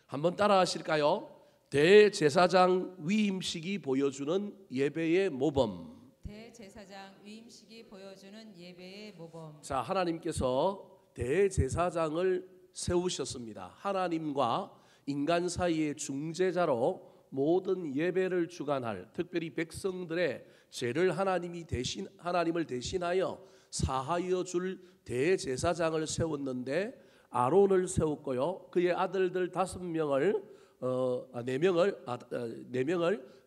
한번 따라 하실까요? 대제사장 위임식이 보여주는 예배의 모범. 대제사장 위임식이 보여주는 예배의 모범. 자, 하나님께서 대제사장을 세우셨습니다. 하나님과 인간 사이의 중재자로 모든 예배를 주관할, 특별히 백성들의 죄를 하나님을 대신하여 사하여 줄 대제사장을 세웠는데, 아론을 세웠고요. 그의 아들들 4명을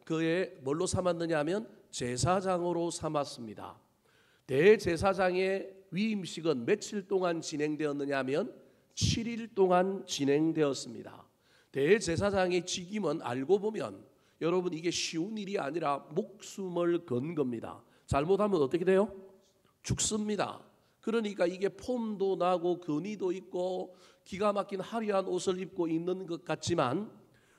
그의 뭘로 삼았느냐 하면 제사장으로 삼았습니다. 대제사장의 위임식은 며칠 동안 진행되었느냐 하면 7일 동안 진행되었습니다. 대제사장의 직임은 알고 보면 여러분 이게 쉬운 일이 아니라 목숨을 건 겁니다. 잘못하면 어떻게 돼요? 죽습니다. 그러니까 이게 폼도 나고 근위도 있고 기가 막힌 화려한 옷을 입고 있는 것 같지만,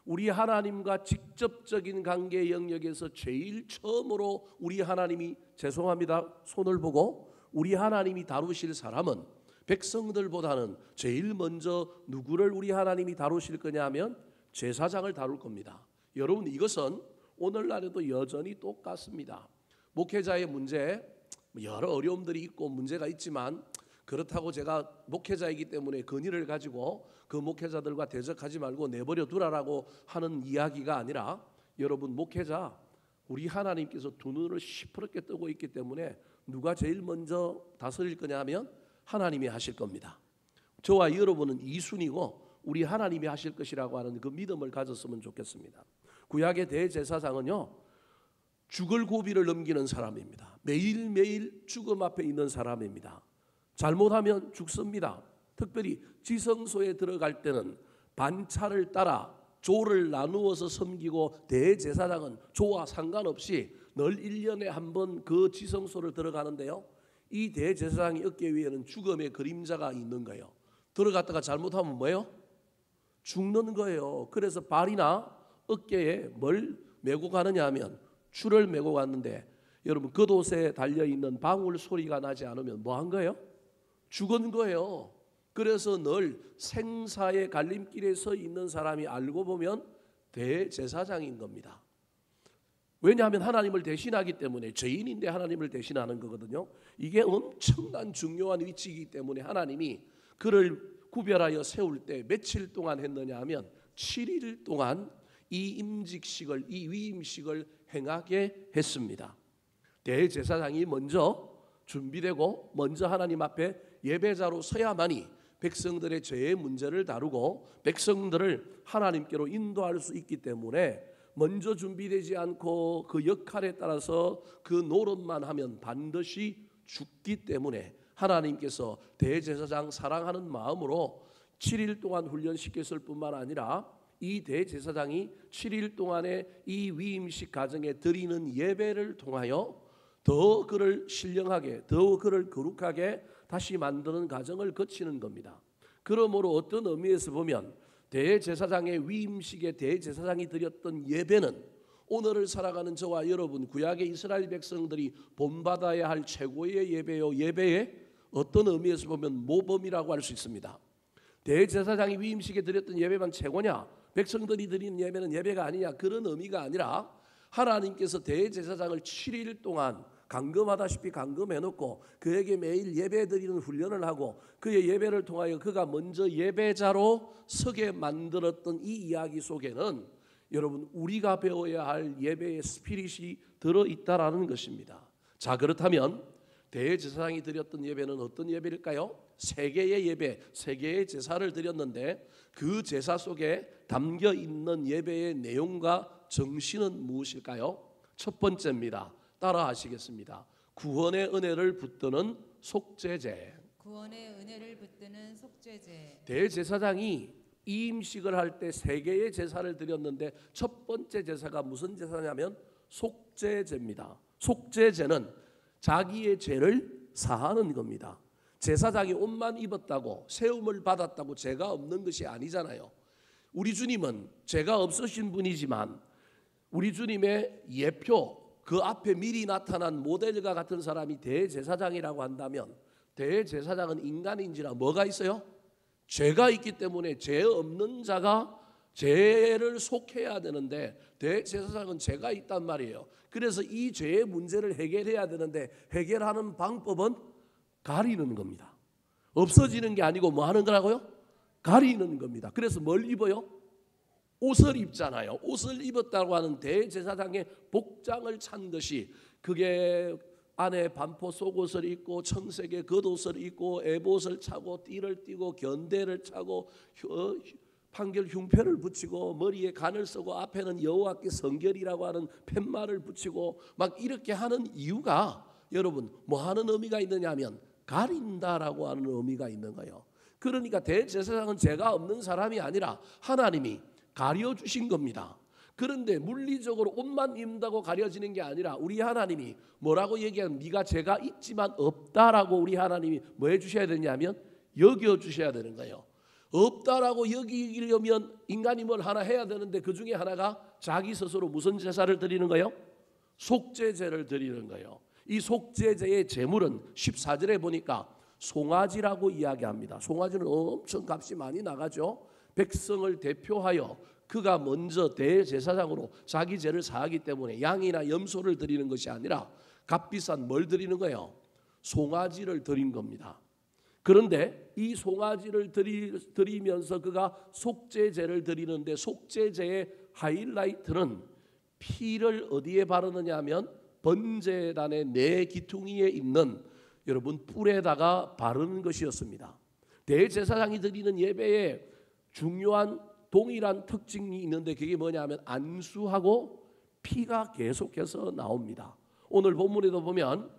우리 하나님과 직접적인 관계 영역에서 제일 처음으로 우리 하나님이, 죄송합니다, 손을 보고, 우리 하나님이 다루실 사람은 백성들보다는 제일 먼저 누구를 우리 하나님이 다루실 거냐 하면 제사장을 다룰 겁니다. 여러분, 이것은 오늘날에도 여전히 똑같습니다. 목회자의 문제, 여러 어려움들이 있고 문제가 있지만, 그렇다고 제가 목회자이기 때문에 권위를 가지고 그 목회자들과 대적하지 말고 내버려 두라라고 하는 이야기가 아니라, 여러분, 목회자, 우리 하나님께서 두 눈을 시퍼렇게 뜨고 있기 때문에 누가 제일 먼저 다스릴 거냐 하면 하나님이 하실 겁니다. 저와 여러분은 이순이고 우리 하나님이 하실 것이라고 하는 그 믿음을 가졌으면 좋겠습니다. 구약의 대제사장은요, 죽을 고비를 넘기는 사람입니다. 매일매일 죽음 앞에 있는 사람입니다. 잘못하면 죽습니다. 특별히 지성소에 들어갈 때는 반차를 따라 조를 나누어서 섬기고, 대제사장은 조와 상관없이 늘 1년에 한 번 그 지성소를 들어가는데요, 이 대제사장의 어깨 위에는 죽음의 그림자가 있는 거예요. 들어갔다가 잘못하면 뭐예요? 죽는 거예요. 그래서 발이나 어깨에 뭘 메고 가느냐 하면 줄을 메고 갔는데, 여러분, 겉옷에 달려있는 방울 소리가 나지 않으면 뭐 한 거예요? 죽은 거예요. 그래서 늘 생사의 갈림길에 서 있는 사람이 알고 보면 대제사장인 겁니다. 왜냐하면 하나님을 대신하기 때문에, 죄인인데 하나님을 대신하는 거거든요. 이게 엄청난 중요한 위치이기 때문에 하나님이 그를 구별하여 세울 때 며칠 동안 했느냐 하면 7일 동안 이 임직식을, 이 위임식을 행하게 했습니다. 대제사장이 먼저 준비되고 먼저 하나님 앞에 예배자로 서야만이 백성들의 죄의 문제를 다루고 백성들을 하나님께로 인도할 수 있기 때문에, 먼저 준비되지 않고 그 역할에 따라서 그 노릇만 하면 반드시 죽기 때문에 하나님께서 대제사장 사랑하는 마음으로 7일 동안 훈련시켰을 뿐만 아니라, 이 대제사장이 7일 동안의 이 위임식 가정에 드리는 예배를 통하여 더 그를 신령하게, 더 그를 거룩하게 다시 만드는 과정을 거치는 겁니다. 그러므로 어떤 의미에서 보면 대제사장의 위임식에 대제사장이 드렸던 예배는 오늘을 살아가는 저와 여러분, 구약의 이스라엘 백성들이 본받아야 할 최고의 예배요, 예배의 어떤 의미에서 보면 모범이라고 할 수 있습니다. 대제사장이 위임식에 드렸던 예배만 최고냐, 백성들이 드리는 예배는 예배가 아니냐, 그런 의미가 아니라, 하나님께서 대제사장을 7일 동안 감금하다시피 감금해놓고 그에게 매일 예배 드리는 훈련을 하고, 그의 예배를 통하여 그가 먼저 예배자로 서게 만들었던 이 이야기 속에는 여러분, 우리가 배워야 할 예배의 스피릿이 들어있다라는 것입니다. 자, 그렇다면 대제사장이 드렸던 예배는 어떤 예배일까요? 세 개의 예배, 세 개의 제사를 드렸는데, 그 제사 속에 담겨 있는 예배의 내용과 정신은 무엇일까요? 첫 번째입니다. 따라 하시겠습니다. 구원의 은혜를 붙드는 속죄제. 구원의 은혜를 붙드는 속죄제. 대제사장이 이임식을 할 때 세 개의 제사를 드렸는데, 첫 번째 제사가 무슨 제사냐면 속죄제입니다. 속죄제는 자기의 죄를 사하는 겁니다. 제사장이 옷만 입었다고, 세움을 받았다고 죄가 없는 것이 아니잖아요. 우리 주님은 죄가 없으신 분이지만, 우리 주님의 예표, 그 앞에 미리 나타난 모델과 같은 사람이 대제사장이라고 한다면, 대제사장은 인간인지라 뭐가 있어요? 죄가 있기 때문에 죄 없는 자가 죄를 속해야 되는데 대제사장은 죄가 있단 말이에요. 그래서 이 죄의 문제를 해결해야 되는데 해결하는 방법은 가리는 겁니다. 없어지는 게 아니고 뭐 하는 거라고요? 가리는 겁니다. 그래서 뭘 입어요? 옷을 입잖아요. 옷을 입었다고 하는 대제사장의 복장을 찬 것이 그게 안에 반포 속옷을 입고 청색의 겉옷을 입고 에봇을 차고 띠를 띠고 견대를 차고 판결 흉패를 붙이고 머리에 간을 쓰고 앞에는 여호와께 성결이라고 하는 팻말을 붙이고 막 이렇게 하는 이유가 여러분 뭐 하는 의미가 있느냐 하면 가린다라고 하는 의미가 있는 거예요. 그러니까 대제사장은 죄가 없는 사람이 아니라 하나님이 가려주신 겁니다. 그런데 물리적으로 옷만 입는다고 가려지는 게 아니라 우리 하나님이 뭐라고 얘기하면 네가 죄가 있지만 없다라고 우리 하나님이 뭐 해주셔야 되냐면 여겨주셔야 되는 거예요. 없다라고 여기려면 인간이 뭘 하나 해야 되는데 그 중에 하나가 자기 스스로 무슨 제사를 드리는 거예요? 속죄제를 드리는 거예요. 이 속죄제의 제물은 14절에 보니까 송아지라고 이야기합니다. 송아지는 엄청 값이 많이 나가죠. 백성을 대표하여 그가 먼저 대제사장으로 자기 죄를 사하기 때문에 양이나 염소를 드리는 것이 아니라 값비싼 뭘 드리는 거예요? 송아지를 드린 겁니다. 그런데 이 송아지를 드리면서 그가 속죄제를 드리는데 속죄제의 하이라이트는 피를 어디에 바르느냐 하면 번제단의 네 기퉁이에 있는 여러분 뿔에다가 바르는 것이었습니다. 대제사장이 드리는 예배에 중요한 동일한 특징이 있는데 그게 뭐냐 하면 안수하고 피가 계속해서 나옵니다. 오늘 본문에도 보면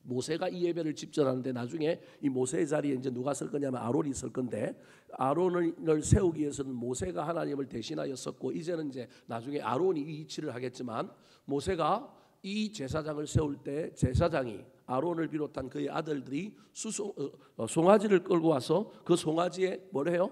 모세가 이 예배를 집전하는데 나중에 이 모세의 자리에 이제 누가 설 거냐면 아론이 설 건데 아론을 세우기 위해서는 모세가 하나님을 대신하여 섰고 이제는 이제 나중에 아론이 이 위치를 하겠지만 모세가 이 제사장을 세울 때 제사장이 아론을 비롯한 그의 아들들이 송아지를 끌고 와서 그 송아지에 뭘 해요?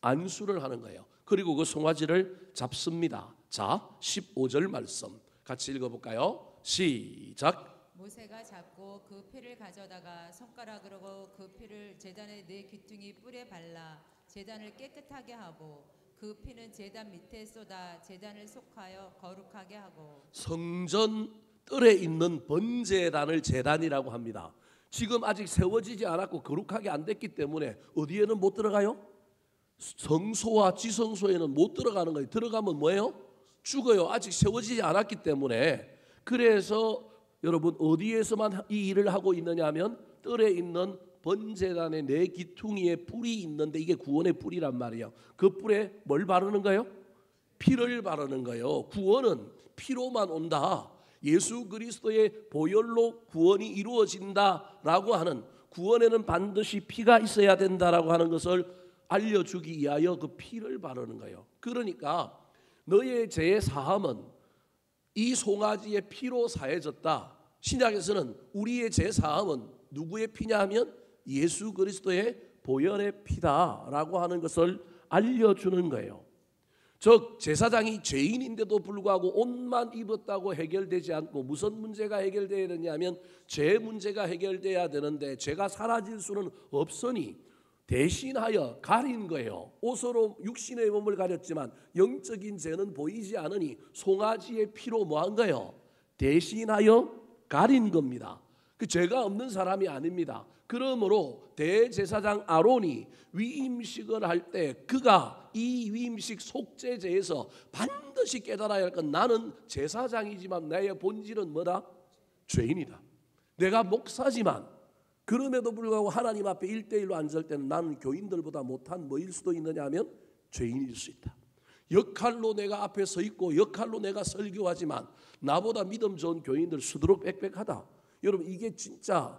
안수를 하는 거예요. 그리고 그 송아지를 잡습니다. 자, 15절 말씀 같이 읽어볼까요? 시작. 모세가 잡고 그 피를 가져다가 손가락으로 그 피를 제단의 네 귀퉁이 뿔에 발라 제단을 깨끗하게 하고 그 피는 제단 밑에 쏟아 제단을 속하여 거룩하게 하고 성전 뜰에 있는 번제단을 제단이라고 합니다. 지금 아직 세워지지 않았고 거룩하게 안 됐기 때문에 어디에는 못 들어가요? 성소와 지성소에는 못 들어가는 거예요. 들어가면 뭐예요? 죽어요. 아직 세워지지 않았기 때문에. 그래서 여러분 어디에서만 이 일을 하고 있느냐 하면 뜰에 있는 번제단의 네 기퉁이에 뿔이 있는데 이게 구원의 뿔이란 말이에요. 그 뿔에 뭘 바르는 거예요? 피를 바르는 거예요. 구원은 피로만 온다. 예수 그리스도의 보혈로 구원이 이루어진다라고 하는 구원에는 반드시 피가 있어야 된다라고 하는 것을 알려주기 위하여 그 피를 바르는 거예요. 그러니까 너의 죄의 사함은 이 송아지의 피로 사해졌다. 신약에서는 우리의 죄 사함은 누구의 피냐 하면 예수 그리스도의 보혈의 피다라고 하는 것을 알려주는 거예요. 즉 제사장이 죄인인데도 불구하고 옷만 입었다고 해결되지 않고 무슨 문제가 해결돼야 되냐면 죄 문제가 해결돼야 되는데 죄가 사라질 수는 없으니 대신하여 가린 거예요. 옷으로 육신의 몸을 가렸지만 영적인 죄는 보이지 않으니 송아지의 피로 뭐한 거예요? 대신하여 가린 겁니다. 그 죄가 없는 사람이 아닙니다. 그러므로 대제사장 아론이 위임식을 할 때 그가 이 위임식 속죄제에서 반드시 깨달아야 할 건 나는 제사장이지만 나의 본질은 뭐다? 죄인이다. 내가 목사지만 그럼에도 불구하고 하나님 앞에 1대1로 앉을 때는 나는 교인들보다 못한 뭐일 수도 있느냐 하면 죄인일 수 있다. 역할로 내가 앞에 서 있고 역할로 내가 설교하지만 나보다 믿음 좋은 교인들 수두룩 빽빽하다. 여러분 이게 진짜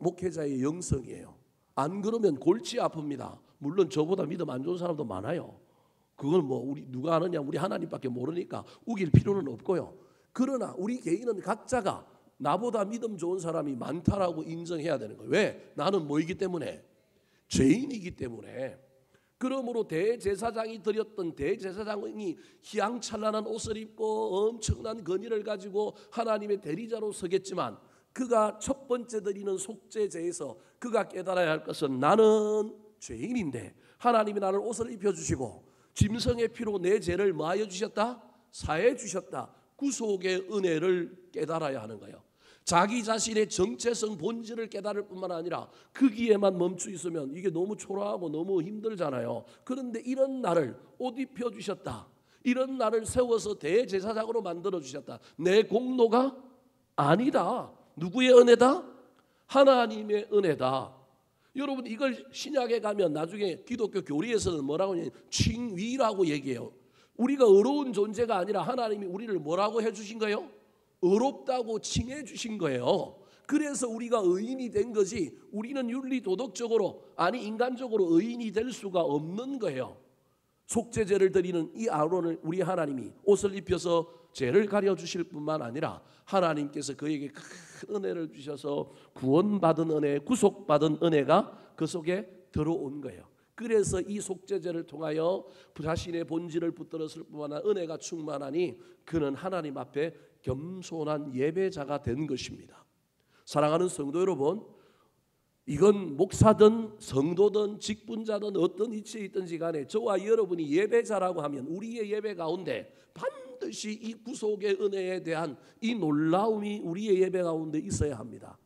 목회자의 영성이에요. 안 그러면 골치 아픕니다. 물론 저보다 믿음 안 좋은 사람도 많아요. 그걸 뭐 우리 누가 아느냐 우리 하나님밖에 모르니까 우길 필요는 없고요. 그러나 우리 개인은 각자가 나보다 믿음 좋은 사람이 많다라고 인정해야 되는 거예요. 왜? 나는 뭐이기 때문에? 죄인이기 때문에. 그러므로 대제사장이 드렸던 대제사장이 희양찬란한 옷을 입고 엄청난 건의를 가지고 하나님의 대리자로 서겠지만 그가 첫 번째 드리는 속죄제에서 그가 깨달아야 할 것은 나는 죄인인데 하나님이 나를 옷을 입혀주시고 짐승의 피로 내 죄를 뭐하여 주셨다? 사해 주셨다. 구속의 은혜를 깨달아야 하는 거예요. 자기 자신의 정체성 본질을 깨달을 뿐만 아니라 거기에만 멈춰 있으면 이게 너무 초라하고 너무 힘들잖아요. 그런데 이런 나를 옷 입혀주셨다. 이런 나를 세워서 대제사장으로 만들어 주셨다. 내 공로가 아니다. 누구의 은혜다? 하나님의 은혜다. 여러분 이걸 신약에 가면 나중에 기독교 교리에서는 뭐라고 하냐면 칭위라고 얘기해요. 우리가 의로운 존재가 아니라 하나님이 우리를 뭐라고 해주신 거예요? 의롭다고 칭해 주신 거예요. 그래서 우리가 의인이 된 거지 우리는 윤리 도덕적으로 아니 인간적으로 의인이 될 수가 없는 거예요. 속죄제를 드리는 이 아론을 우리 하나님이 옷을 입혀서 죄를 가려 주실 뿐만 아니라 하나님께서 그에게 큰 은혜를 주셔서 구원받은 은혜, 구속받은 은혜가 그 속에 들어온 거예요. 그래서 이 속죄제를 통하여 자신의 본질을 붙들었을 뿐만 아니라 은혜가 충만하니 그는 하나님 앞에 겸손한 예배자가 된 것입니다. 사랑하는 성도 여러분, 이건 목사든 성도든 직분자든 어떤 위치에 있든지 간에 저와 여러분이 예배자라고 하면 우리의 예배 가운데 반드시 이 구속의 은혜에 대한 이 놀라움이 우리의 예배 가운데 있어야 합니다.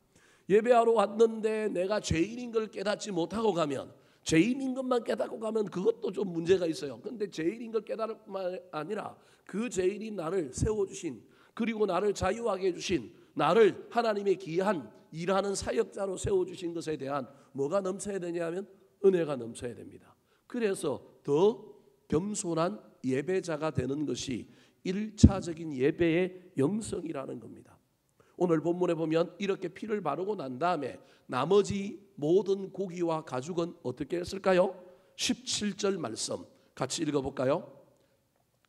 예배하러 왔는데 내가 죄인인 걸 깨닫지 못하고 가면 죄인인 것만 깨닫고 가면 그것도 좀 문제가 있어요. 그런데 죄인인 걸 깨달을 뿐만 아니라 그 죄인인 나를 세워주신 그리고 나를 자유하게 해주신 나를 하나님의 귀한 일하는 사역자로 세워주신 것에 대한 뭐가 넘쳐야 되냐면 은혜가 넘쳐야 됩니다. 그래서 더 겸손한 예배자가 되는 것이 1차적인 예배의 영성이라는 겁니다. 오늘 본문에 보면 이렇게 피를 바르고 난 다음에 나머지 모든 고기와 가죽은 어떻게 했을까요? 17절 말씀 같이 읽어볼까요?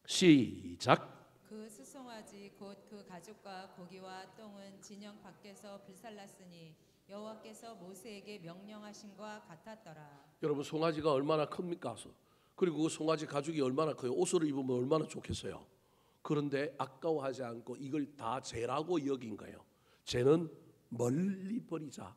시작. 그 수송아지 곧 그 가죽과 고기와 똥은 진영 밖에서 불살랐으니 여호와께서 모세에게 명령하신과 같았더라. 여러분 송아지가 얼마나 큽니까? 그리고 그 송아지 가죽이 얼마나 커요? 옷을 입으면 얼마나 좋겠어요. 그런데 아까워하지 않고 이걸 다 죄라고 여긴 거예요. 죄는 멀리 버리자.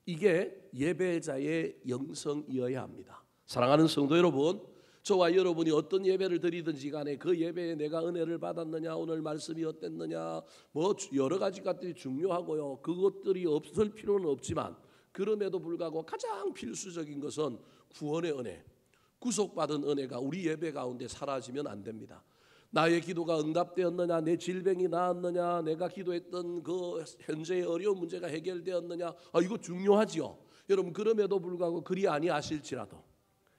이게 예배자의 영성이어야 합니다. 사랑하는 성도 여러분, 저와 여러분이 어떤 예배를 드리든지 간에 그 예배에 내가 은혜를 받았느냐, 오늘 말씀이 어땠느냐, 뭐 여러 가지 것들이 중요하고요. 그것들이 없을 필요는 없지만 그럼에도 불구하고 가장 필수적인 것은 구원의 은혜, 구속받은 은혜가 우리 예배 가운데 사라지면 안 됩니다. 나의 기도가 응답되었느냐, 내 질병이 나았느냐, 내가 기도했던 그 현재의 어려운 문제가 해결되었느냐, 이거 중요하지요. 여러분 그럼에도 불구하고 그리 아니하실지라도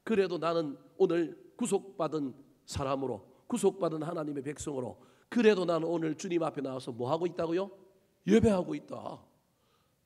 그래도 나는 오늘 구속받은 사람으로 구속받은 하나님의 백성으로 그래도 나는 오늘 주님 앞에 나와서 뭐 하고 있다고요? 예배하고 있다.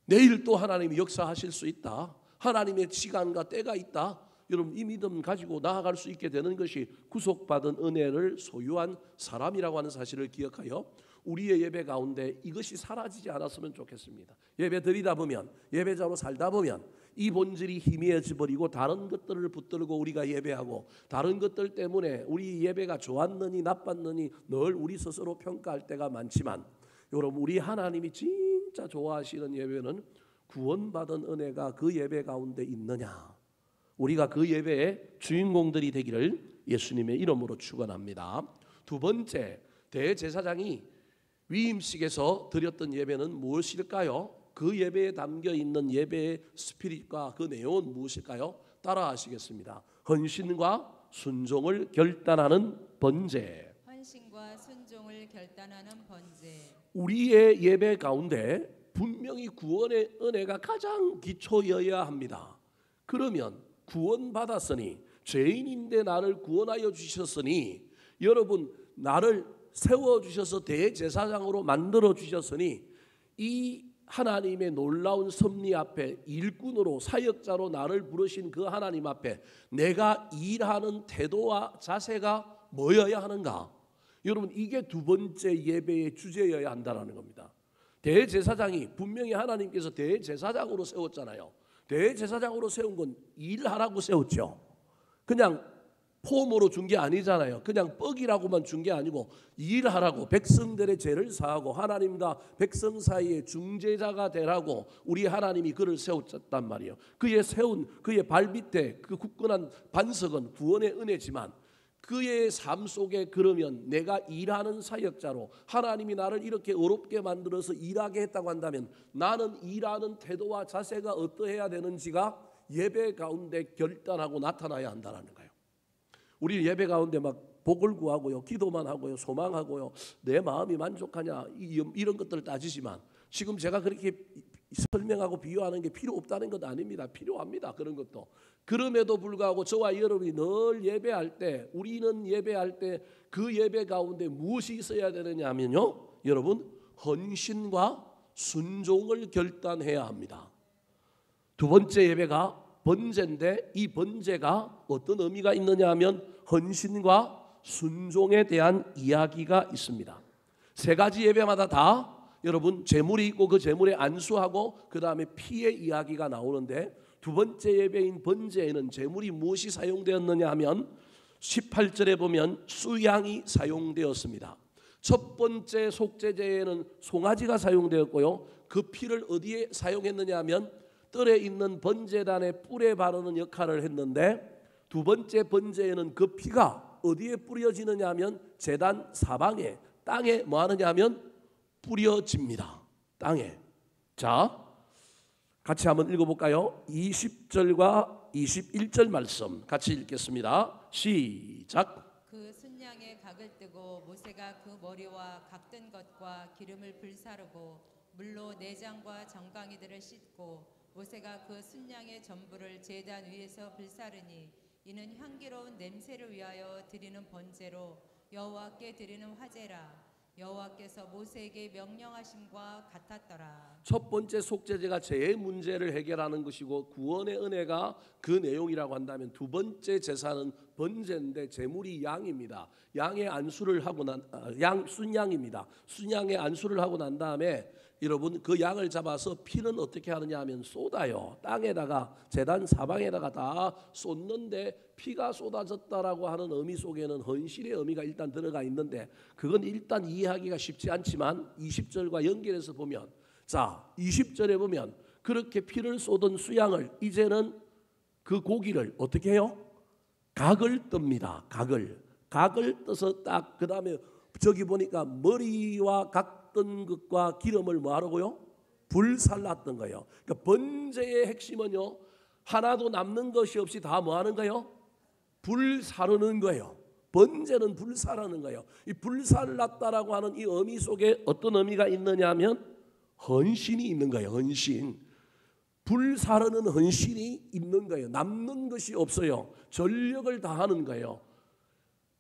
내일 또 하나님이 역사하실 수 있다. 하나님의 시간과 때가 있다. 여러분 이 믿음 가지고 나아갈 수 있게 되는 것이 구속받은 은혜를 소유한 사람이라고 하는 사실을 기억하여 우리의 예배 가운데 이것이 사라지지 않았으면 좋겠습니다. 예배 드리다 보면 예배자로 살다 보면 이 본질이 희미해져 버리고 다른 것들을 붙들고 우리가 예배하고 다른 것들 때문에 우리 예배가 좋았느니 나빴느니 늘 우리 스스로 평가할 때가 많지만 여러분 우리 하나님이 진짜 좋아하시는 예배는 구원받은 은혜가 그 예배 가운데 있느냐, 우리가 그 예배의 주인공들이 되기를 예수님의 이름으로 축원합니다. 두 번째, 대제사장이 위임식에서 드렸던 예배는 무엇일까요? 그 예배에 담겨 있는 예배의 스피릿과 그 내용은 무엇일까요? 따라 하시겠습니다. 헌신과 순종을 결단하는 번제. 헌신과 순종을 결단하는 번제. 우리의 예배 가운데 분명히 구원의 은혜가 가장 기초여야 합니다. 그러면 구원받았으니 죄인인데 나를 구원하여 주셨으니 여러분 나를 세워주셔서 대제사장으로 만들어 주셨으니 이 하나님의 놀라운 섭리 앞에 일꾼으로 사역자로 나를 부르신 그 하나님 앞에 내가 일하는 태도와 자세가 뭐여야 하는가? 여러분 이게 두 번째 예배의 주제여야 한다는 겁니다. 대제사장이 분명히 하나님께서 대제사장으로 세웠잖아요. 대제사장으로 세운 건 일하라고 세웠죠. 그냥 폼으로 준 게 아니잖아요. 그냥 뻑이라고만 준 게 아니고 일하라고, 백성들의 죄를 사하고 하나님과 백성 사이에 중재자가 되라고 우리 하나님이 그를 세웠단 말이에요. 그의 발 밑에 그 굳건한 반석은 구원의 은혜지만 그의 삶 속에 그러면 내가 일하는 사역자로 하나님이 나를 이렇게 어렵게 만들어서 일하게 했다고 한다면 나는 일하는 태도와 자세가 어떠해야 되는지가 예배 가운데 결단하고 나타나야 한다는 거예요. 우리 예배 가운데 막 복을 구하고요, 기도만 하고요, 소망하고요, 내 마음이 만족하냐 이런 것들을 따지지만 지금 제가 그렇게 설명하고 비유하는 게 필요 없다는 것 아닙니다. 필요합니다. 그런 것도. 그럼에도 불구하고 저와 여러분이 늘 예배할 때, 우리는 예배할 때 그 예배 가운데 무엇이 있어야 되느냐 하면요, 여러분, 헌신과 순종을 결단해야 합니다. 두 번째 예배가 번제인데 이 번제가 어떤 의미가 있느냐 하면 헌신과 순종에 대한 이야기가 있습니다. 세 가지 예배마다 다 여러분 제물이 있고 그 제물에 안수하고 그 다음에 피의 이야기가 나오는데 두 번째 예배인 번제에는 제물이 무엇이 사용되었느냐 하면 18절에 보면 수양이 사용되었습니다. 첫 번째 속죄제에는 송아지가 사용되었고요, 그 피를 어디에 사용했느냐 하면 뜰에 있는 번제단의 뿔에 바르는 역할을 했는데 두 번째 번제에는 그 피가 어디에 뿌려지느냐 하면 제단 사방에, 땅에 뭐 하느냐 하면 뿌려집니다. 땅에. 자, 같이 한번 읽어볼까요? 20절과 21절 말씀 같이 읽겠습니다. 시작. 그 순양의 각을 뜨고 모세가 그 머리와 각든 것과 기름을 불사르고 물로 내장과 정강이들을 씻고 모세가 그 순양의 전부를 제단 위에서 불사르니 이는 향기로운 냄새를 위하여 드리는 번제로 여호와께 드리는 화제라. 여호와께서 모세에게 명령하심과 같았더라. 첫 번째 속죄제가 죄의 문제를 해결하는 것이고 구원의 은혜가 그 내용이라고 한다면 두 번째 제사는 번제인데 제물이 양입니다. 양의 안수를 하고 순양입니다. 순양의 안수를 하고 난 다음에 여러분 그 양을 잡아서 피는 어떻게 하느냐 하면 쏟아요. 땅에다가 제단 사방에다가 다 쏟는데 피가 쏟아졌다라고 하는 의미 속에는 헌신의 의미가 일단 들어가 있는데 그건 일단 이해하기가 쉽지 않지만 20절과 연결해서 보면, 자 20절에 보면 그렇게 피를 쏟은 수양을 이제는 그 고기를 어떻게 해요? 각을 뜹니다. 각을 떠서 딱 그 다음에 저기 보니까 머리와 각던 것과 기름을 뭐 하라고요? 불살랐던 거예요. 그러니까 번제의 핵심은요, 하나도 남는 것이 없이 다 뭐 하는 거예요? 불사르는 거예요. 번제는 불사르는 거예요. 이 불살랐다라고 하는 이 의미 속에 어떤 의미가 있느냐 하면 헌신이 있는 거예요. 헌신. 불사르는 헌신이 있는 거예요. 남는 것이 없어요. 전력을 다하는 거예요.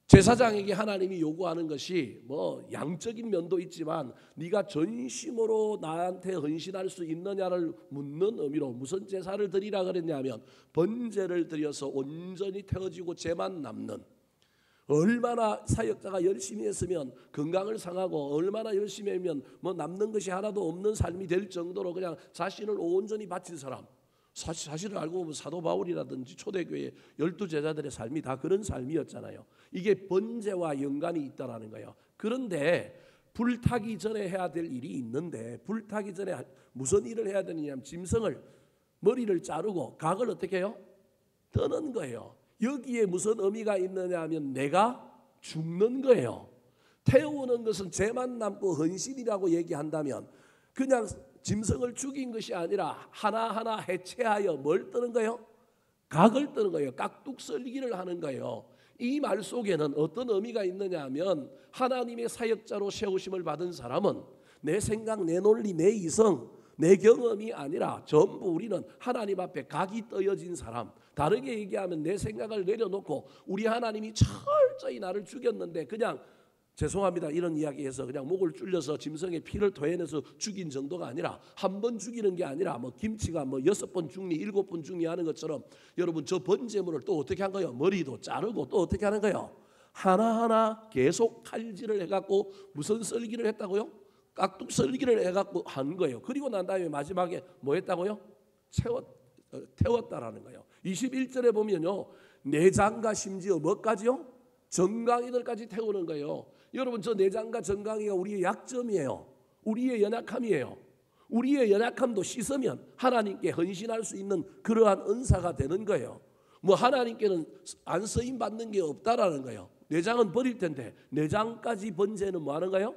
제사장에게 하나님이 요구하는 것이 뭐 양적인 면도 있지만 네가 전심으로 나한테 헌신할 수 있느냐를 묻는 의미로 무슨 제사를 드리라 그랬냐면 번제를 드려서 온전히 태워지고 죄만 남는, 얼마나 사역자가 열심히 했으면 건강을 상하고 얼마나 열심히 하면 뭐 남는 것이 하나도 없는 삶이 될 정도로 그냥 자신을 온전히 바친 사람, 사실을 알고 보면 사도 바울이라든지 초대교회 12제자들의 삶이 다 그런 삶이었잖아요. 이게 번제와 연관이 있다라는 거예요. 그런데 불타기 전에 해야 될 일이 있는데 불타기 전에 무슨 일을 해야 되느냐면 짐승을 머리를 자르고 각을 어떻게 해요? 떠는 거예요. 여기에 무슨 의미가 있느냐 하면 내가 죽는 거예요. 태우는 것은 죄만 남고 헌신이라고 얘기한다면 그냥 짐승을 죽인 것이 아니라 하나하나 해체하여 뭘 뜨는 거예요? 각을 뜨는 거예요. 깍둑 썰기를 하는 거예요. 이 말 속에는 어떤 의미가 있느냐 하면 하나님의 사역자로 세우심을 받은 사람은 내 생각, 내 논리, 내 이성, 내 경험이 아니라 전부 우리는 하나님 앞에 각이 떠여진 사람, 다르게 얘기하면 내 생각을 내려놓고 우리 하나님이 철저히 나를 죽였는데 그냥 죄송합니다 이런 이야기해서 그냥 목을 줄여서 짐승의 피를 토해내서 죽인 정도가 아니라 한 번 죽이는 게 아니라 뭐 김치가 뭐 6번 죽니 7번 죽니 하는 것처럼 여러분 저 번제물을 또 어떻게 한 거예요? 머리도 자르고 또 어떻게 하는 거예요? 하나하나 계속 칼질을 해갖고 무슨 썰기를 했다고요? 깍둑 썰기를 해갖고 한 거예요. 그리고 난 다음에 마지막에 뭐 했다고요? 태웠다라는 거예요. 21절에 보면요, 내장과 심지어 뭐까지요? 정강이들까지 태우는 거예요. 여러분, 저 내장과 정강이가 우리의 약점이에요. 우리의 연약함이에요. 우리의 연약함도 씻으면 하나님께 헌신할 수 있는 그러한 은사가 되는 거예요. 뭐 하나님께는 안 쓰임 받는 게 없다라는 거예요. 내장은 버릴 텐데 내장까지 번제는 뭐 하는 거예요?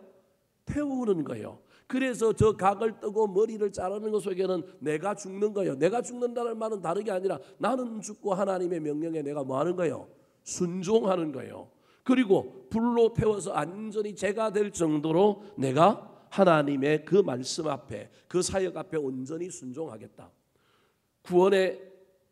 태우는 거예요. 그래서 저 각을 뜨고 머리를 자르는 것 속에는 내가 죽는 거예요. 내가 죽는다는 말은 다른 게 아니라 나는 죽고 하나님의 명령에 내가 뭐 하는 거예요? 순종하는 거예요. 그리고 불로 태워서 완전히 제가 될 정도로 내가 하나님의 그 말씀 앞에, 그 사역 앞에 온전히 순종하겠다. 구원의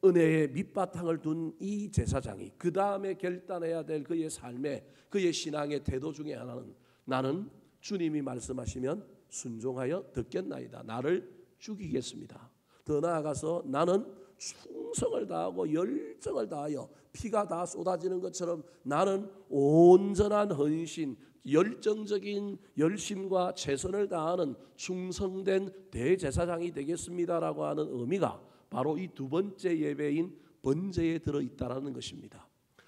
은혜의 밑바탕을 둔 이 제사장이 그 다음에 결단해야 될 그의 삶의, 그의 신앙의 태도 중에 하나는 나는 주님이 말씀하시면 순종하여 듣겠나이다. 나를 죽이겠습니다. 더 나아가서 나는 충성을 다하고 열정을 다하여 피가 다 쏟아지는 것처럼 나는 온전한 헌신, 열정적인 열심과 최선을 다하는 충성된 대제사장이 되겠습니다라고 하는 의미가 바로 이 두 번째 예배인 번제에 들어있다라는 것입니다.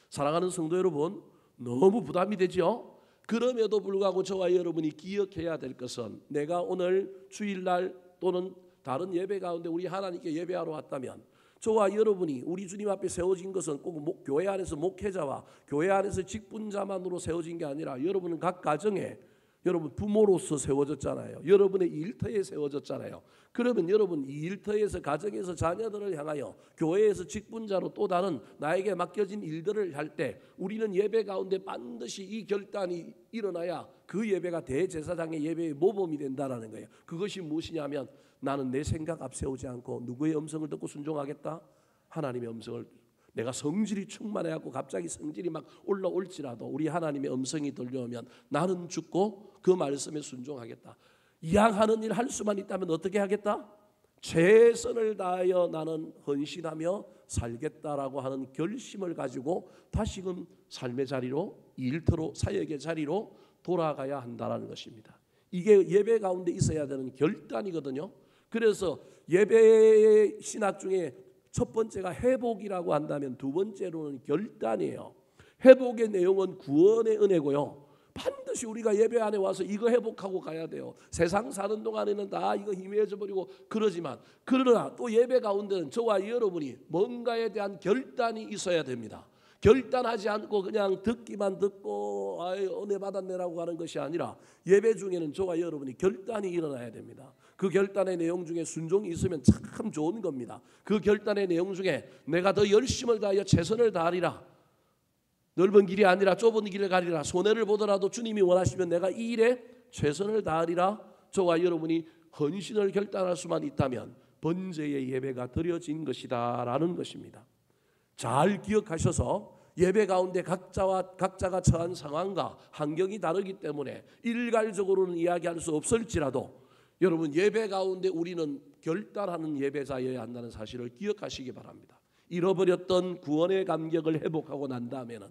사랑하는 성도 여러분, 너무 부담이 되죠? 그럼에도 불구하고 저와 여러분이 기억해야 될 것은 내가 오늘 주일날 또는 다른 예배 가운데 우리 하나님께 예배하러 왔다면 저와 여러분이 우리 주님 앞에 세워진 것은 꼭 교회 안에서 목회자와 교회 안에서 직분자만으로 세워진 게 아니라 여러분은 각 가정에 여러분 부모로서 세워졌잖아요. 여러분의 일터에 세워졌잖아요. 그러면 여러분 이 일터에서 가정에서 자녀들을 향하여 교회에서 직분자로 또 다른 나에게 맡겨진 일들을 할 때 우리는 예배 가운데 반드시 이 결단이 일어나야 그 예배가 대제사장의 예배의 모범이 된다라는 거예요. 그것이 무엇이냐면 나는 내 생각 앞세우지 않고 누구의 음성을 듣고 순종하겠다? 하나님의 음성을. 내가 성질이 충만해갖고 갑자기 성질이 막 올라올지라도 우리 하나님의 음성이 들려오면 나는 죽고 그 말씀에 순종하겠다. 이양하는 일 할 수만 있다면 어떻게 하겠다? 최선을 다하여 나는 헌신하며 살겠다라고 하는 결심을 가지고 다시금 삶의 자리로, 일터로, 사역의 자리로 돌아가야 한다는 것입니다. 이게 예배 가운데 있어야 되는 결단이거든요. 그래서 예배의 신학 중에 첫 번째가 회복이라고 한다면 두 번째로는 결단이에요. 회복의 내용은 구원의 은혜고요. 반드시 우리가 예배 안에 와서 이거 회복하고 가야 돼요. 세상 사는 동안에는 다 이거 희미해져 버리고 그러지만 그러나 또 예배 가운데는 저와 여러분이 뭔가에 대한 결단이 있어야 됩니다. 결단하지 않고 그냥 듣기만 듣고 은혜 받았네라고 하는 것이 아니라 예배 중에는 저와 여러분이 결단이 일어나야 됩니다. 그 결단의 내용 중에 순종이 있으면 참 좋은 겁니다. 그 결단의 내용 중에 내가 더 열심을 다하여 최선을 다하리라. 넓은 길이 아니라 좁은 길을 가리라. 손해를 보더라도 주님이 원하시면 내가 이 일에 최선을 다하리라. 저와 여러분이 헌신을 결단할 수만 있다면 번제의 예배가 드려진 것이다 라는 것입니다. 잘 기억하셔서 예배 가운데 각자가 처한 상황과 환경이 다르기 때문에 일괄적으로는 이야기할 수 없을지라도 여러분 예배 가운데 우리는 결단하는 예배자여야 한다는 사실을 기억하시기 바랍니다. 잃어버렸던 구원의 감격을 회복하고 난 다음에는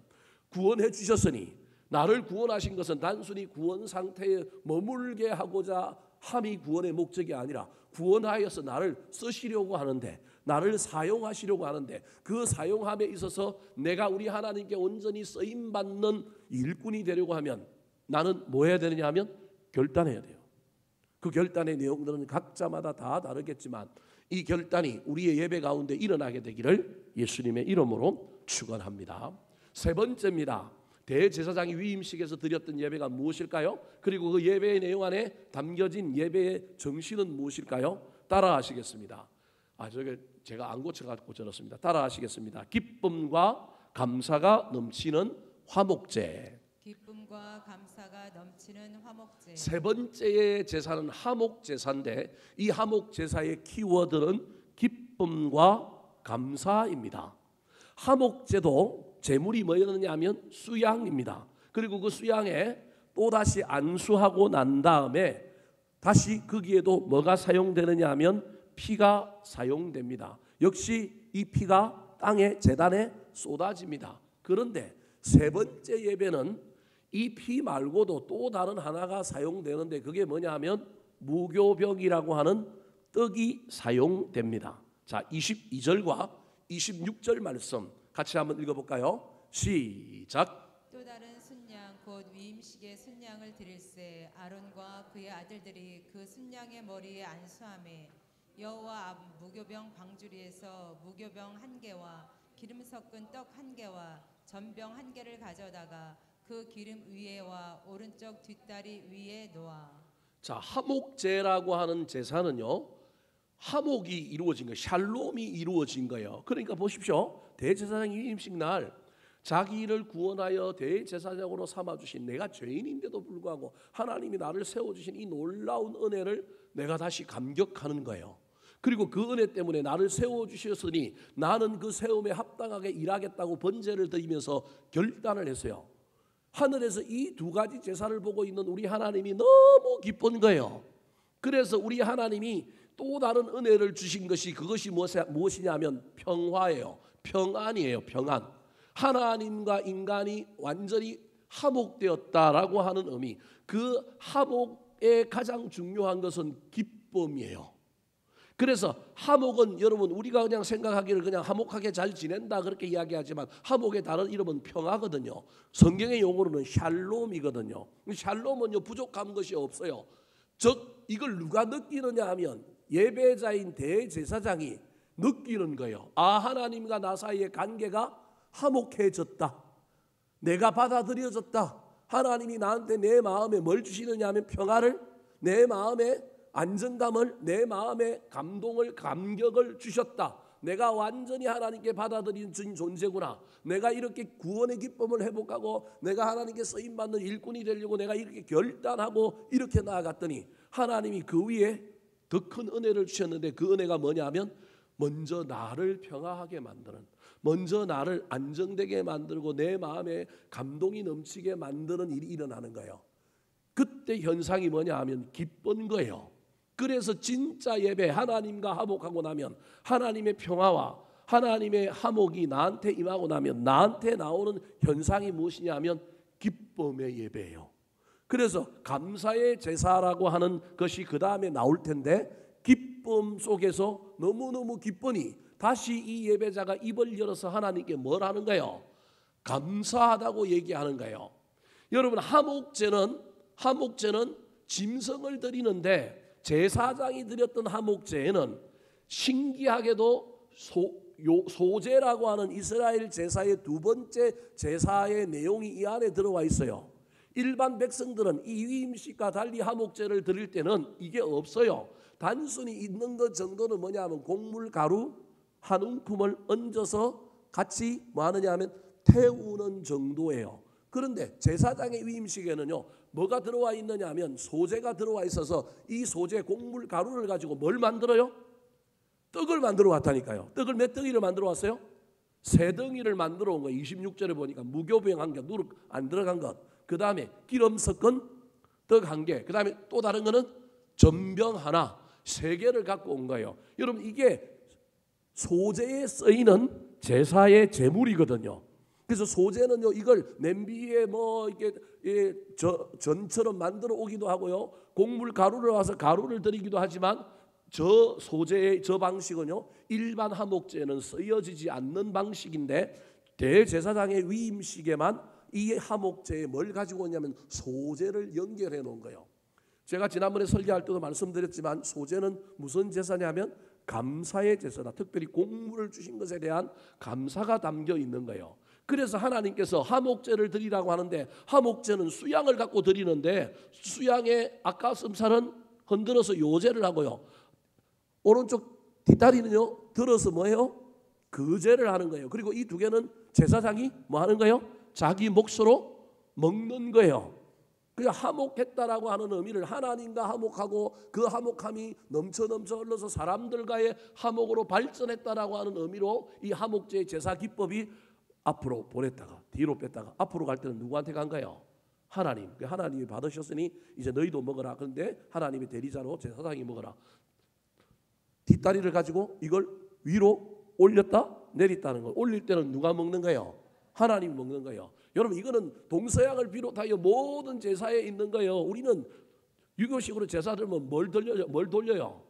구원해 주셨으니 나를 구원하신 것은 단순히 구원 상태에 머물게 하고자 함이 구원의 목적이 아니라 구원하여서 나를 쓰시려고 하는데 나를 사용하시려고 하는데 그 사용함에 있어서 내가 우리 하나님께 온전히 쓰임받는 일꾼이 되려고 하면 나는 뭐 해야 되느냐 하면 결단해야 돼요. 그 결단의 내용들은 각자마다 다 다르겠지만 이 결단이 우리의 예배 가운데 일어나게 되기를 예수님의 이름으로 축원합니다. 세 번째입니다. 대제사장이 위임식에서 드렸던 예배가 무엇일까요? 그리고 그 예배의 내용 안에 담겨진 예배의 정신은 무엇일까요? 따라하시겠습니다. 저게 제가 안 고쳐갖고 적었습니다. 따라하시겠습니다. 기쁨과 감사가 넘치는 화목제. 기쁨과 감사가 넘치는 화목제. 세 번째의 제사는 화목제사인데 이 화목제사의 키워드는 기쁨과 감사입니다. 화목제도 제물이 뭐였느냐 하면 수양입니다. 그리고 그 수양에 또다시 안수하고 난 다음에 다시 거기에도 뭐가 사용되느냐 하면 피가 사용됩니다. 역시 이 피가 땅의 제단에 쏟아집니다. 그런데 세 번째 예배는 이 피 말고도 또 다른 하나가 사용되는데 그게 뭐냐 하면 무교병이라고 하는 떡이 사용됩니다. 자, 22절과 26절 말씀 같이 한번 읽어볼까요? 시작. 또 다른 순양 곧 위임식의 순양을 드릴세. 아론과 그의 아들들이 그 순양의 머리에 안수하매 여호와 앞 무교병 방주리에서 무교병 1개와 기름 섞은 떡 1개와 전병 1개를 가져다가 그 기름 위에와 오른쪽 뒷다리 위에 놓아. 자, 하목제라고 하는 제사는요, 하목이 이루어진 거예요. 샬롬이 이루어진 거예요. 그러니까 보십시오. 대제사장 위임식 날 자기를 구원하여 대제사장으로 삼아주신, 내가 죄인인데도 불구하고 하나님이 나를 세워주신 이 놀라운 은혜를 내가 다시 감격하는 거예요. 그리고 그 은혜 때문에 나를 세워주셨으니 나는 그 세움에 합당하게 일하겠다고 번제를 드리면서 결단을 했어요. 하늘에서 이 두 가지 제사를 보고 있는 우리 하나님이 너무 기쁜 거예요. 그래서 우리 하나님이 또 다른 은혜를 주신 것이, 그것이 무엇이냐면 평화예요. 평안이에요. 평안. 하나님과 인간이 완전히 화목되었다라고 하는 의미. 그 화목의 가장 중요한 것은 기쁨이에요. 그래서 화목은 여러분, 우리가 그냥 생각하기를 그냥 화목하게 잘 지낸다 그렇게 이야기하지만 화목의 다른 이름은 평화거든요. 성경의 용어로는 샬롬이거든요. 샬롬은요, 부족한 것이 없어요. 즉 이걸 누가 느끼느냐 하면 예배자인 대제사장이 느끼는 거예요. 아, 하나님과 나 사이의 관계가 화목해졌다. 내가 받아들여졌다. 하나님이 나한테 내 마음에 뭘 주시느냐 하면 평화를, 내 마음에 안정감을, 내 마음에 감동을, 감격을 주셨다. 내가 완전히 하나님께 받아들인 존재구나. 내가 이렇게 구원의 기쁨을 회복하고 내가 하나님께 쓰임받는 일꾼이 되려고 내가 이렇게 결단하고 이렇게 나아갔더니 하나님이 그 위에 더 큰 은혜를 주셨는데, 그 은혜가 뭐냐 하면 먼저 나를 평화하게 만드는, 먼저 나를 안정되게 만들고 내 마음에 감동이 넘치게 만드는 일이 일어나는 거예요. 그때 현상이 뭐냐 하면 기쁜 거예요. 그래서 진짜 예배, 하나님과 화목하고 나면 하나님의 평화와 하나님의 화목이 나한테 임하고 나면 나한테 나오는 현상이 무엇이냐 하면 기쁨의 예배예요. 그래서 감사의 제사라고 하는 것이 그 다음에 나올 텐데, 기쁨 속에서 너무너무 기쁘니 다시 이 예배자가 입을 열어서 하나님께 뭘 하는 거예요? 감사하다고 얘기하는 거예요. 여러분, 화목제는 짐승을 드리는데, 제사장이 드렸던 화목제에는 신기하게도 소제라고 하는 이스라엘 제사의 두 번째 제사의 내용이 이 안에 들어와 있어요. 일반 백성들은 이 위임식과 달리 화목제를 드릴 때는 이게 없어요. 단순히 있는 것 정도는 뭐냐면 곡물 가루 한 움큼을 얹어서 같이 뭐 하느냐 하면 태우는 정도예요. 그런데 제사장의 위임식에는요, 뭐가 들어와 있느냐 하면 소제가 들어와 있어서 이 소제 곡물 가루를 가지고 뭘 만들어요? 떡을 만들어 왔다니까요. 떡을 몇 덩이를 만들어 왔어요? 3덩이를 만들어 온 거예요. 26절에 보니까 무교병 1개, 누룩 안 들어간 것, 그 다음에 기름 섞은 떡 1개, 그 다음에 또 다른 거는 전병 하나, 3개를 갖고 온 거예요. 여러분, 이게 소제에 쓰이는 제사의 제물이거든요. 그래서 소제는요, 이걸 냄비에 뭐 이렇게 전처럼 만들어 오기도 하고요, 곡물 가루를 와서 가루를 드리기도 하지만, 저 소제의 저 방식은요, 일반 화목제에는 쓰여지지 않는 방식인데, 대제사장의 위임식에만 이 화목제에 뭘 가지고 오냐면 소제를 연결해 놓은 거예요. 제가 지난번에 설교할 때도 말씀드렸지만, 소제는 무슨 제사냐면 감사의 제사다. 특별히 곡물을 주신 것에 대한 감사가 담겨 있는 거예요. 그래서 하나님께서 화목제를 드리라고 하는데, 화목제는 수양을 갖고 드리는데, 수양의 아까슴살은 흔들어서 요제를 하고요, 오른쪽 뒷다리는요 들어서 뭐예요? 거제를 하는 거예요. 그리고 이 두 개는 제사장이 뭐 하는 거예요? 자기 몫으로 먹는 거예요. 그냥 화목했다라고 하는 의미를, 하나님과 화목하고 그 화목함이 넘쳐 흘러서 사람들과의 화목으로 발전했다라고 하는 의미로 이 화목제의 제사 기법이 앞으로 보냈다가 뒤로 뺐다가 앞으로 갈 때는 누구한테 간가요? 하나님. 하나님이 받으셨으니 이제 너희도 먹어라. 그런데 하나님의 대리자로 제사장이 먹어라. 뒷다리를 가지고 이걸 위로 올렸다 내렸다는 거. 올릴 때는 누가 먹는 거예요? 하나님이 먹는 거예요. 여러분, 이거는 동서양을 비롯하여 모든 제사에 있는 거예요. 우리는 유교식으로 제사 들면 뭘 돌려요?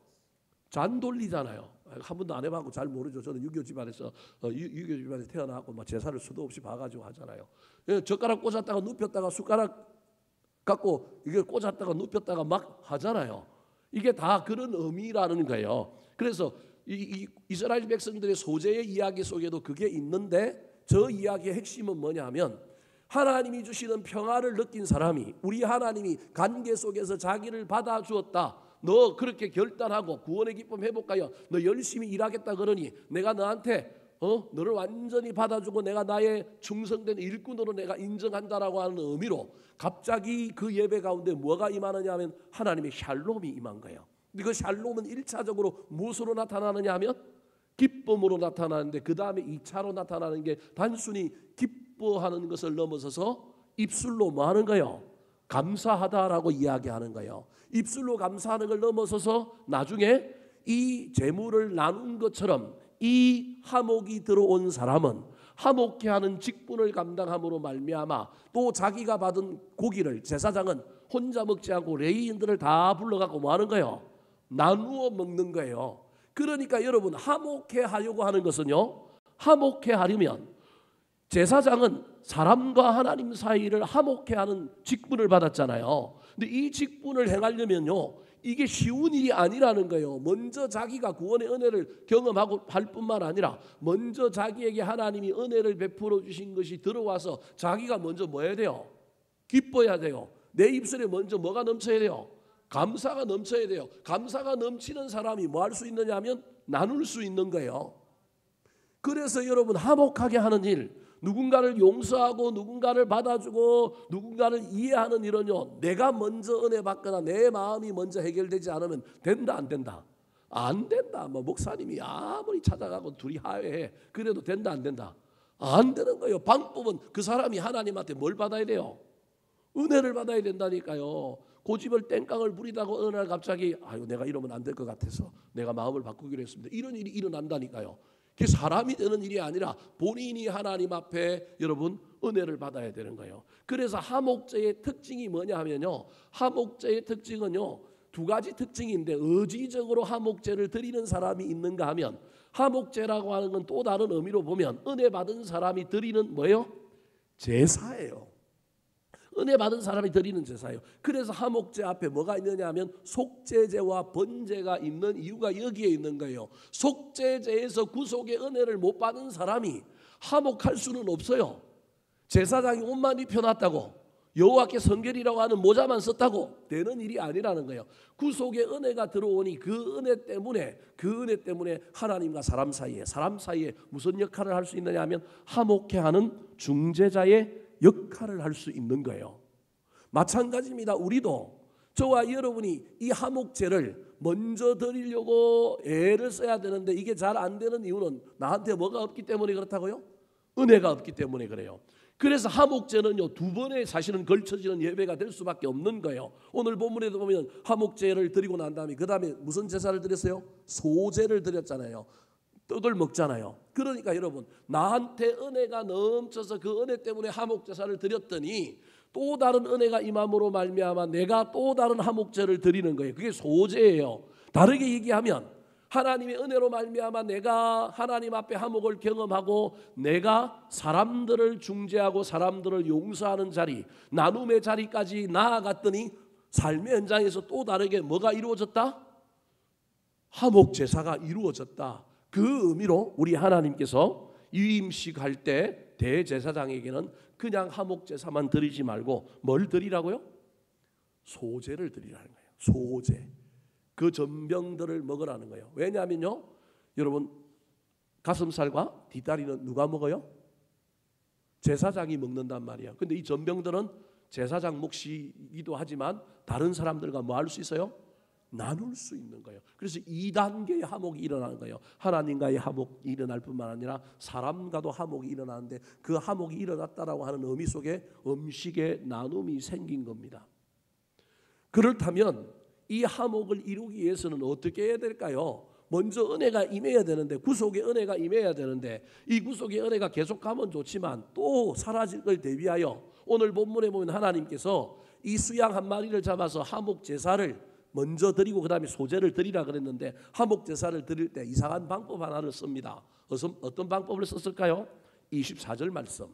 잔 돌리잖아요. 한 번도 안 해봤고 잘 모르죠. 저는 유교 집안에서 유교 집안에서 태어나고 막 제사를 수도 없이 봐가지고 하잖아요. 젓가락 꽂았다가 눕혔다가 숟가락 갖고 이게 꽂았다가 눕혔다가 막 하잖아요. 이게 다 그런 의미라는 거예요. 그래서 이 이스라엘 백성들의 소재의 이야기 속에도 그게 있는데 저 이야기의 핵심은 뭐냐면 하나님이 주시는 평화를 느낀 사람이 우리 하나님이 관계 속에서 자기를 받아주었다. 너 그렇게 결단하고 구원의 기쁨 회복하여 너 열심히 일하겠다 그러니 내가 너한테 너를 완전히 받아주고 내가 나의 충성된 일꾼으로 내가 인정한다라고 하는 의미로 갑자기 그 예배 가운데 뭐가 임하느냐 하면 하나님의 샬롬이 임한 거예요. 근데 그 샬롬은 1차적으로 무엇으로 나타나느냐 하면 기쁨으로 나타나는데 그 다음에 2차로 나타나는 게 단순히 기뻐하는 것을 넘어서서 입술로 뭐 하는 거예요? 감사하다라고 이야기하는 거예요. 입술로 감사하는 걸 넘어서서 나중에 이 재물을 나눈 것처럼 이 화목이 들어온 사람은 화목케 하는 직분을 감당함으로 말미암아 또 자기가 받은 고기를 제사장은 혼자 먹지 않고 레위인들을 다 불러갖고 뭐 하는 거예요? 나누어 먹는 거예요. 그러니까 여러분 화목케 하려고 하는 것은요, 화목케 하려면 제사장은 사람과 하나님 사이를 화목케 하는 직분을 받았잖아요. 근데 이 직분을 행하려면요 이게 쉬운 일이 아니라는 거예요. 먼저 자기가 구원의 은혜를 경험하고 할 뿐만 아니라 먼저 자기에게 하나님이 은혜를 베풀어 주신 것이 들어와서 자기가 먼저 뭐 해야 돼요? 기뻐야 돼요. 내 입술에 먼저 뭐가 넘쳐야 돼요? 감사가 넘쳐야 돼요. 감사가 넘치는 사람이 뭐 할 수 있느냐 하면 나눌 수 있는 거예요. 그래서 여러분 화목하게 하는 일, 누군가를 용서하고 누군가를 받아주고 누군가를 이해하는 일은요 내가 먼저 은혜 받거나 내 마음이 먼저 해결되지 않으면 된다 안 된다? 안 된다. 뭐 목사님이 아무리 찾아가고 둘이 화해해 그래도 된다 안 된다? 안 되는 거예요. 방법은 그 사람이 하나님한테 뭘 받아야 돼요? 은혜를 받아야 된다니까요. 고집을 땡깡을 부리다가 어느 날 갑자기 아유 내가 이러면 안 될 것 같아서 내가 마음을 바꾸기로 했습니다. 이런 일이 일어난다니까요. 그게 사람이 되는 일이 아니라 본인이 하나님 앞에 여러분 은혜를 받아야 되는 거예요. 그래서 화목제의 특징이 뭐냐 하면요, 화목제의 특징은요 두 가지 특징인데 의지적으로 화목제를 드리는 사람이 있는가 하면 화목제라고 하는 건 또 다른 의미로 보면 은혜 받은 사람이 드리는 뭐예요? 제사예요. 은혜 받은 사람이 드리는 제사예요. 그래서 화목제 앞에 뭐가 있느냐 하면 속죄제와 번제가 있는 이유가 여기에 있는 거예요. 속죄제에서 구속의 은혜를 못 받은 사람이 화목할 수는 없어요. 제사장이 옷만 입혀놨다고 여호와께 성결이라고 하는 모자만 썼다고 되는 일이 아니라는 거예요. 구속의 은혜가 들어오니 그 은혜 때문에 하나님과 사람 사이에 무슨 역할을 할 수 있느냐 하면 화목케 하는 중재자의 역할을 할 수 있는 거예요. 마찬가지입니다. 우리도 저와 여러분이 이 화목제를 먼저 드리려고 애를 써야 되는데 이게 잘 안 되는 이유는 나한테 뭐가 없기 때문에 그렇다고요? 은혜가 없기 때문에 그래요. 그래서 화목제는요 두 번에 사실은 걸쳐지는 예배가 될 수밖에 없는 거예요. 오늘 본문에도 보면 화목제를 드리고 난 다음에 그 다음에 무슨 제사를 드렸어요? 소제를 드렸잖아요. 떡을 먹잖아요. 그러니까 여러분 나한테 은혜가 넘쳐서 그 은혜 때문에 화목제사를 드렸더니 또 다른 은혜가 임함으로 말미암아 내가 또 다른 화목제를 드리는 거예요. 그게 소제예요. 다르게 얘기하면 하나님의 은혜로 말미암아 내가 하나님 앞에 화목을 경험하고 내가 사람들을 중재하고 사람들을 용서하는 자리, 나눔의 자리까지 나아갔더니 삶의 현장에서 또 다르게 뭐가 이루어졌다? 화목제사가 이루어졌다. 그 의미로 우리 하나님께서 유임식 할 때 대제사장에게는 그냥 화목제사만 드리지 말고 뭘 드리라고요? 소제를 드리라는 거예요. 소제. 그 전병들을 먹으라는 거예요. 왜냐하면요 여러분 가슴살과 뒷다리는 누가 먹어요? 제사장이 먹는단 말이에요. 근데 이 전병들은 제사장 몫이기도 하지만 다른 사람들과 뭐 할 수 있어요? 나눌 수 있는 거예요. 그래서 2단계의 화목이 일어나는 거예요. 하나님과의 화목이 일어날 뿐만 아니라 사람과도 화목이 일어나는데 그 화목이 일어났다라고 하는 의미 속에 음식의 나눔이 생긴 겁니다. 그렇다면 이 화목을 이루기 위해서는 어떻게 해야 될까요? 먼저 은혜가 임해야 되는데 구속의 은혜가 임해야 되는데 이 구속의 은혜가 계속하면 좋지만 또 사라질 걸 대비하여 오늘 본문에 보면 하나님께서 이 수양 한 마리를 잡아서 화목 제사를 먼저 드리고 그 다음에 소제를 드리라 그랬는데 화목 제사를 드릴 때 이상한 방법 하나를 씁니다. 어떤 방법을 썼을까요? 24절 말씀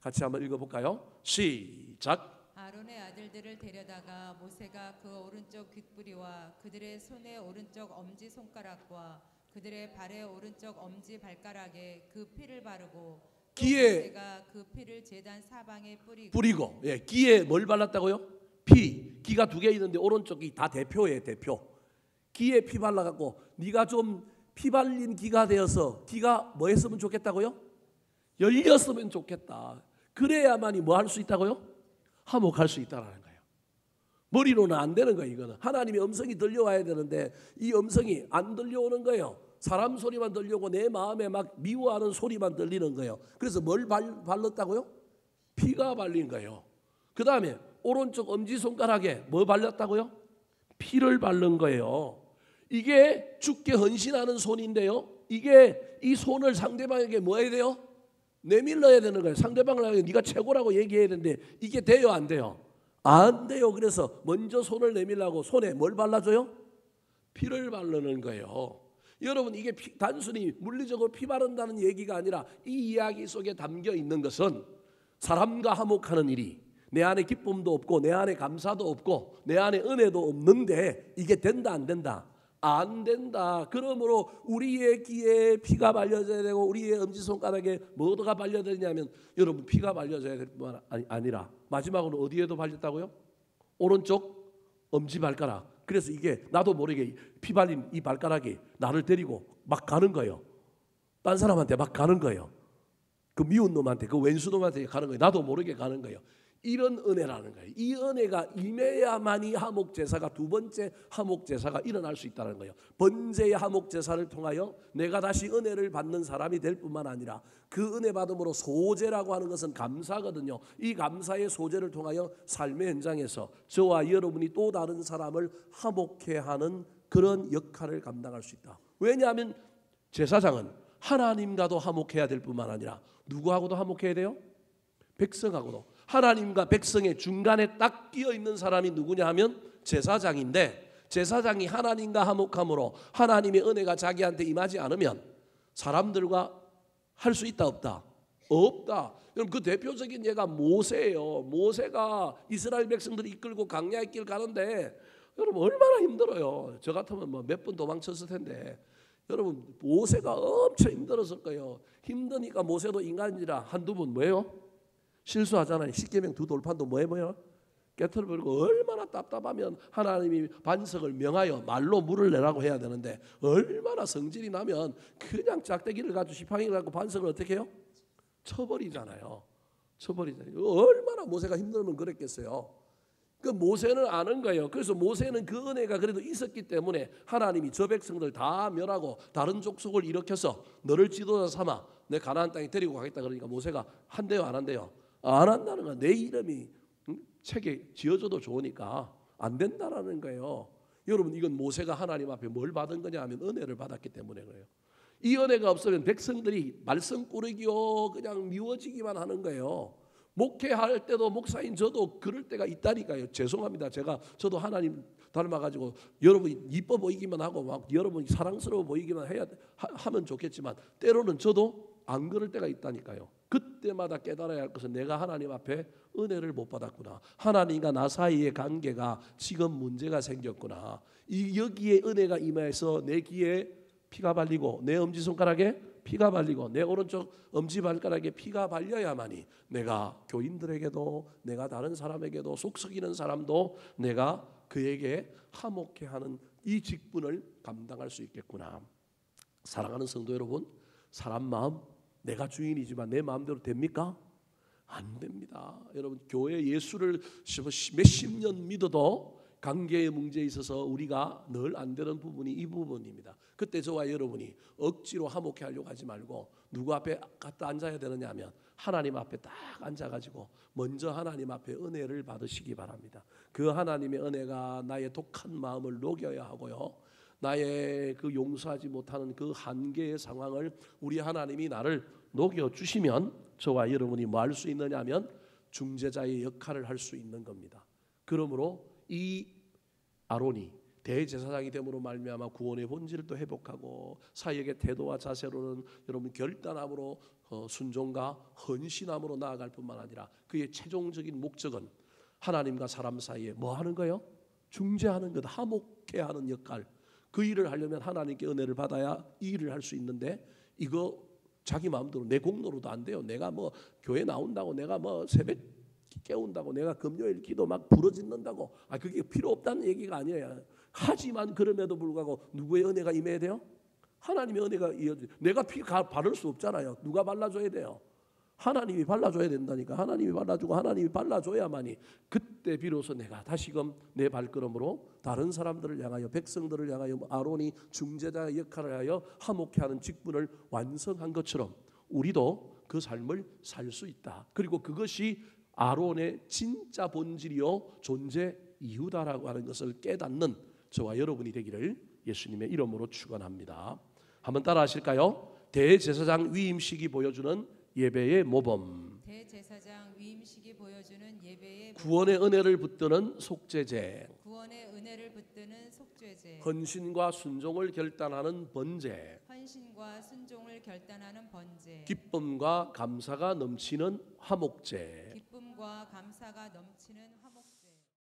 같이 한번 읽어볼까요? 시작. 아론의 아들들을 데려다가 모세가 그 오른쪽 귓부리와 그들의 손의 오른쪽 엄지 손가락과 그들의 발의 오른쪽 엄지 발가락에 그 피를 바르고 또 기에 모세가 그 피를 제단 사방에 뿌리고 예, 기에 뭘 발랐다고요? 피. 기가 두 개 있는데 오른쪽이 다 대표예요. 대표. 기에 피 발라갖고 네가 좀 피 발린 기가 되어서 기가 뭐 했으면 좋겠다고요? 열렸으면 좋겠다. 그래야만이 뭐 할 수 있다고요? 화목할 수 있다라는 거예요. 머리로는 안 되는 거예요. 이거는 하나님의 음성이 들려와야 되는데 이 음성이 안 들려오는 거예요. 사람 소리만 들려오고 내 마음에 막 미워하는 소리만 들리는 거예요. 그래서 뭘 발랐다고요? 피가 발린 거예요. 그 다음에 오른쪽 엄지손가락에 뭐 발렸다고요? 피를 바른 거예요. 이게 주께 헌신하는 손인데요. 이게 이 손을 상대방에게 뭐 해야 돼요? 내밀러야 되는 거예요. 상대방을 네가 최고라고 얘기해야 되는데 이게 돼요? 안 돼요? 안 돼요. 그래서 먼저 손을 내밀라고 손에 뭘 발라줘요? 피를 바르는 거예요. 여러분 이게 단순히 물리적으로 피 바른다는 얘기가 아니라 이 이야기 속에 담겨 있는 것은 사람과 화목하는 일이 내 안에 기쁨도 없고 내 안에 감사도 없고 내 안에 은혜도 없는데 이게 된다 안 된다? 안 된다. 그러므로 우리의 귀에 피가 발려져야 되고 우리의 엄지손가락에 뭐가 발려야 되냐면 여러분 피가 발려져야 될 뿐만 아니라 마지막으로 어디에도 발렸다고요? 오른쪽 엄지발가락. 그래서 이게 나도 모르게 피 발린 이 발가락이 나를 데리고 막 가는 거예요. 딴 사람한테 막 가는 거예요. 그 미운 놈한테 그 왼수 놈한테 가는 거예요. 나도 모르게 가는 거예요. 이런 은혜라는 거예요. 이 은혜가 임해야만이 화목제사가 두 번째 화목제사가 일어날 수 있다는 거예요. 번제의 화목제사를 통하여 내가 다시 은혜를 받는 사람이 될 뿐만 아니라 그 은혜 받음으로 소제라고 하는 것은 감사거든요. 이 감사의 소제를 통하여 삶의 현장에서 저와 여러분이 또 다른 사람을 화목해 하는 그런 역할을 감당할 수 있다. 왜냐하면 제사장은 하나님과도 화목해야 될 뿐만 아니라 누구하고도 화목해야 돼요? 백성하고도. 하나님과 백성의 중간에 딱 끼어 있는 사람이 누구냐 하면 제사장인데 제사장이 하나님과 화목함으로 하나님의 은혜가 자기한테 임하지 않으면 사람들과 할 수 있다 없다? 없다. 여러분 그 대표적인 예가 모세예요. 모세가 이스라엘 백성들을 이끌고 광야의 길 가는데 여러분 얼마나 힘들어요. 저 같으면 뭐 몇 번 도망쳤을 텐데 여러분 모세가 엄청 힘들었을 거예요. 힘드니까 모세도 인간이라 한두 번 뭐예요? 실수하잖아요. 십계명 두 돌판도 뭐예요? 깨트려버리고 얼마나 답답하면 하나님이 반석을 명하여 말로 물을 내라고 해야 되는데 얼마나 성질이 나면 그냥 짝대기를 가지고 지팡이를 갖고 반석을 어떻게 해요? 쳐버리잖아요. 얼마나 모세가 힘들면 그랬겠어요. 그 모세는 아는 거예요. 그래서 모세는 그 은혜가 그래도 있었기 때문에 하나님이 저 백성들 다 멸하고 다른 족속을 일으켜서 너를 지도자 삼아 내 가나안 땅에 데리고 가겠다 그러니까 모세가 한대요 안 한대요? 안 한다는 거야. 내 이름이 책에 지어져도 좋으니까 안 된다라는 거예요. 여러분 이건 모세가 하나님 앞에 뭘 받은 거냐 하면 은혜를 받았기 때문에 그래요. 이 은혜가 없으면 백성들이 말썽 꾸르기요 그냥 미워지기만 하는 거예요. 목회할 때도 목사인 저도 그럴 때가 있다니까요. 죄송합니다. 저도 하나님 닮아가지고 여러분이 이뻐 보이기만 하고 막 여러분이 사랑스러워 보이기만 하면 좋겠지만 때로는 저도 안 그럴 때가 있다니까요. 그때마다 깨달아야 할 것은 내가 하나님 앞에 은혜를 못 받았구나. 하나님과 나 사이의 관계가 지금 문제가 생겼구나. 여기에 은혜가 임해서 내 귀에 피가 발리고 내 엄지손가락에 피가 발리고 내 오른쪽 엄지발가락에 피가 발려야만이 내가 교인들에게도 내가 다른 사람에게도 속 썩이는 사람도 내가 그에게 화목해 하는 이 직분을 감당할 수 있겠구나. 사랑하는 성도 여러분, 사람 마음 내가 주인이지만 내 마음대로 됩니까? 안 됩니다. 여러분 교회 예수를 몇십 년 믿어도 관계의 문제에 있어서 우리가 늘 안 되는 부분이 이 부분입니다. 그때 저와 여러분이 억지로 화목해 하려고 하지 말고 누구 앞에 갖다 앉아야 되느냐 하면 하나님 앞에 딱 앉아가지고 먼저 하나님 앞에 은혜를 받으시기 바랍니다. 그 하나님의 은혜가 나의 독한 마음을 녹여야 하고요. 나의 그 용서하지 못하는 그 한계의 상황을 우리 하나님이 나를 녹여주시면 저와 여러분이 뭐 할 수 있느냐 하면 중재자의 역할을 할 수 있는 겁니다. 그러므로 이 아론이 대제사장이 됨으로 말미암아 구원의 본질을 또 회복하고 사역의 태도와 자세로는 여러분 결단함으로 순종과 헌신함으로 나아갈 뿐만 아니라 그의 최종적인 목적은 하나님과 사람 사이에 뭐 하는 거요? 중재하는 것, 화목해야 하는 역할. 그 일을 하려면 하나님께 은혜를 받아야 이 일을 할 수 있는데 이거 자기 마음대로 내 공로로도 안 돼요. 내가 뭐 교회 나온다고 내가 뭐 새벽 깨운다고 내가 금요일 기도 막 부러짓는다고 그게 필요 없다는 얘기가 아니에요. 하지만 그럼에도 불구하고 누구의 은혜가 임해야 돼요? 하나님의 은혜가 이어져. 내가 피 바를 수 없잖아요. 누가 발라줘야 돼요? 하나님이 발라줘야 된다니까. 하나님이 발라주고 하나님이 발라줘야만이 그때 비로소 내가 다시금 내 발걸음으로 다른 사람들을 향하여 백성들을 향하여 아론이 중재자 역할을 하여 화목케하는 직분을 완성한 것처럼 우리도 그 삶을 살 수 있다. 그리고 그것이 아론의 진짜 본질이요 존재 이유다라고 하는 것을 깨닫는 저와 여러분이 되기를 예수님의 이름으로 축원합니다. 한번 따라 하실까요? 대제사장 위임식이 보여주는 예배의 모범. 대제사장 위임식이 보여주는 예배의 모범. 구원의 은혜를 붙드는 속죄제. 구원의 은혜를 붙드는 속죄제. 헌신과 순종을 결단하는 번제. 헌신과 순종을 결단하는 번제. 기쁨과 감사가 넘치는 화목제. 기쁨과 감사가 넘치는 화목제.